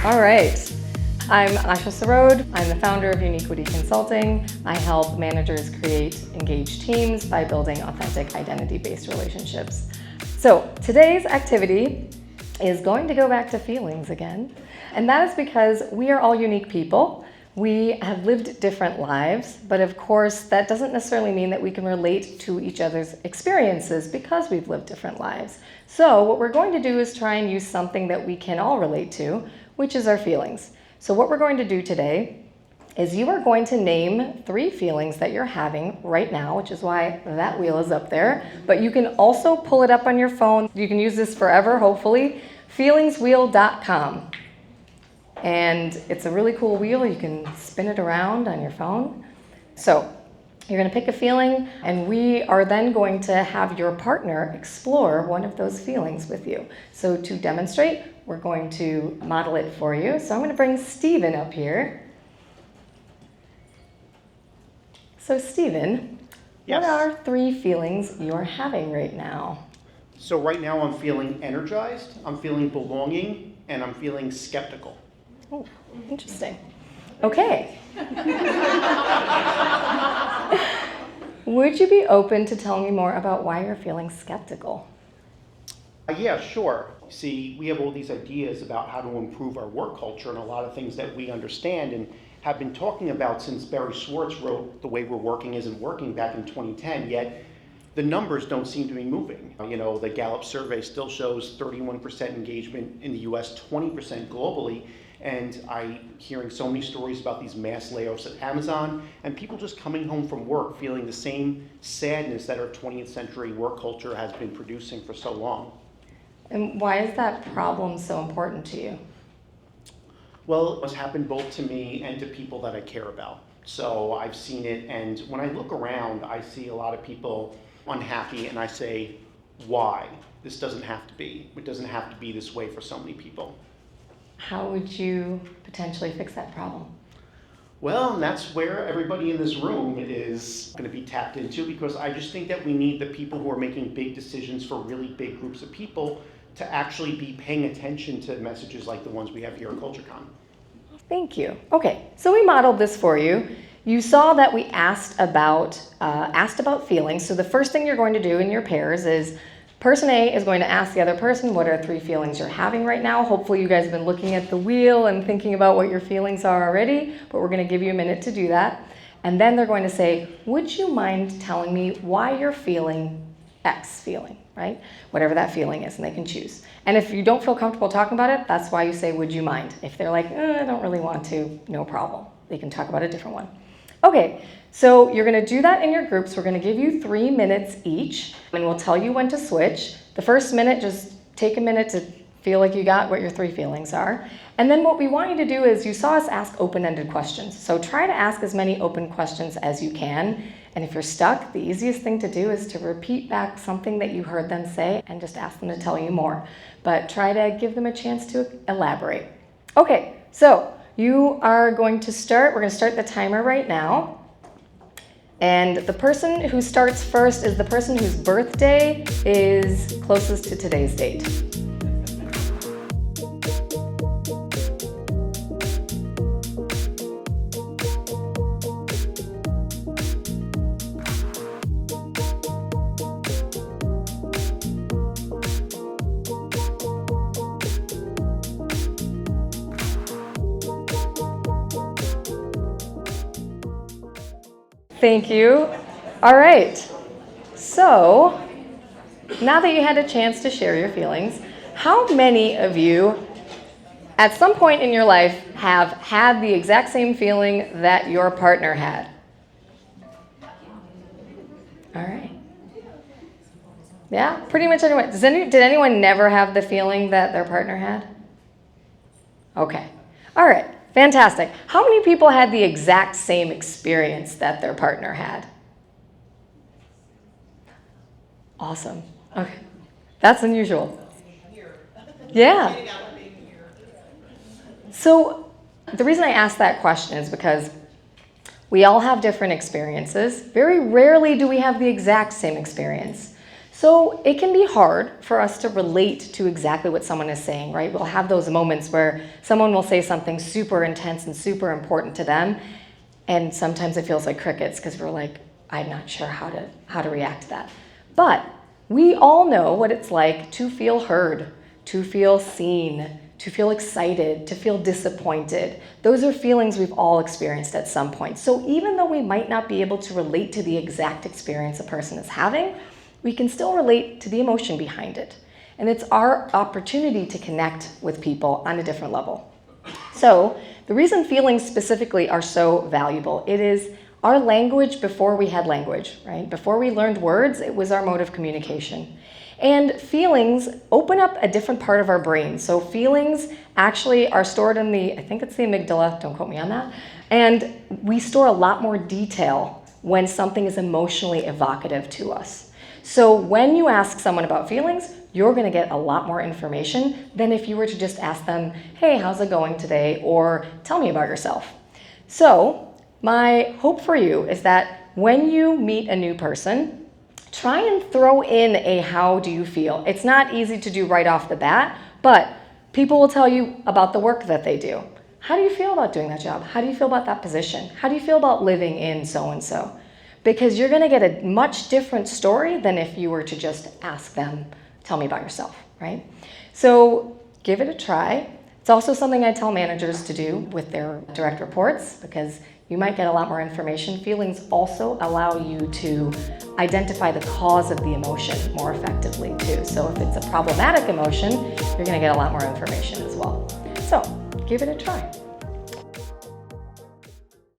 All right. I'm Asha Sarode. I'm the founder of Uniquity Consulting. I help managers create engaged teams by building authentic identity-based relationships. So today's activity is going to go back to feelings again. And that is because we are all unique people. We have lived different lives, but of course that doesn't necessarily mean that we can relate to each other's experiences because we've lived different lives. So what we're going to do is try and use something that we can all relate to, which is our feelings. So what we're going to do today is you are going to name 3 feelings that you're having right now, which is why that wheel is up there. But you can also pull it up on your phone. You can use this forever, hopefully. Feelingswheel.com. And it's a really cool wheel. You can spin it around on your phone. So you're going to pick a feeling, and we are then going to have your partner explore one of those feelings with you. So to demonstrate, we're going to model it for you. So I'm going to bring Stephen up here. So Stephen, Yes. What are 3 feelings you're having right now? So right now I'm feeling energized, I'm feeling belonging, and I'm feeling skeptical. Oh, interesting. Okay. Would you be open to telling me more about why you're feeling skeptical? Yeah, sure. See, we have all these ideas about how to improve our work culture and a lot of things that we understand and have been talking about since Barry Schwartz wrote The Way We're Working Isn't Working back in 2010, yet the numbers don't seem to be moving. You know, the Gallup survey still shows 31% engagement in the US, 20% globally, and I'm hearing so many stories about these mass layoffs at Amazon and people just coming home from work feeling the same sadness that our 20th century work culture has been producing for so long. And why is that problem so important to you? Well, it's happened both to me and to people that I care about. So I've seen it, and when I look around, I see a lot of people unhappy, and I say, why? This doesn't have to be. It doesn't have to be this way for so many people. How would you potentially fix that problem? Well, and that's where everybody in this room is going to be tapped into, because I just think that we need the people who are making big decisions for really big groups of people to actually be paying attention to messages like the ones we have here at CultureCon. Thank you. Okay, so we modeled this for you. You saw that we asked about feelings. So the first thing you're going to do in your pairs is person A is going to ask the other person, what are 3 feelings you're having right now? Hopefully you guys have been looking at the wheel and thinking about what your feelings are already, but we're going to give you a minute to do that. And then they're going to say, would you mind telling me why you're feeling X feeling, right? Whatever that feeling is, and they can choose. And if you don't feel comfortable talking about it, that's why you say, would you mind? If they're like, I don't really want to, no problem. They can talk about a different one. Okay, so you're going to do that in your groups. We're going to give you 3 minutes each, and we'll tell you when to switch. The first minute, just take a minute to feel like you got what your 3 feelings are. And then what we want you to do is, you saw us ask open-ended questions. So try to ask as many open questions as you can. And if you're stuck, the easiest thing to do is to repeat back something that you heard them say and just ask them to tell you more. But try to give them a chance to elaborate. Okay, so you are going to start. We're going to start the timer right now. And the person who starts first is the person whose birthday is closest to today's date. Thank you. All right. So now that you had a chance to share your feelings, how many of you at some point in your life have had the exact same feeling that your partner had? All right. Yeah, pretty much anyone. Did anyone never have the feeling that their partner had? Okay. All right. Fantastic. How many people had the exact same experience that their partner had? Awesome. Okay. That's unusual. Yeah. So the reason I asked that question is because we all have different experiences. Very rarely do we have the exact same experience. So it can be hard for us to relate to exactly what someone is saying, right? We'll have those moments where someone will say something super intense and super important to them, and sometimes it feels like crickets because we're like, I'm not sure how to react to that. But we all know what it's like to feel heard, to feel seen, to feel excited, to feel disappointed. Those are feelings we've all experienced at some point. So even though we might not be able to relate to the exact experience a person is having, we can still relate to the emotion behind it. And it's our opportunity to connect with people on a different level. So the reason feelings specifically are so valuable, it is our language before we had language, right? Before we learned words, it was our mode of communication. And feelings open up a different part of our brain. So feelings actually are stored in I think it's the amygdala, don't quote me on that. And we store a lot more detail when something is emotionally evocative to us. So when you ask someone about feelings, you're going to get a lot more information than if you were to just ask them, hey, how's it going today? Or tell me about yourself. So my hope for you is that when you meet a new person, try and throw in a how do you feel. It's not easy to do right off the bat, but people will tell you about the work that they do. How do you feel about doing that job? How do you feel about that position? How do you feel about living in so-and-so? Because you're going to get a much different story than if you were to just ask them, tell me about yourself, right? So give it a try. It's also something I tell managers to do with their direct reports because you might get a lot more information. Feelings also allow you to identify the cause of the emotion more effectively too. So if it's a problematic emotion, you're going to get a lot more information as well. So give it a try.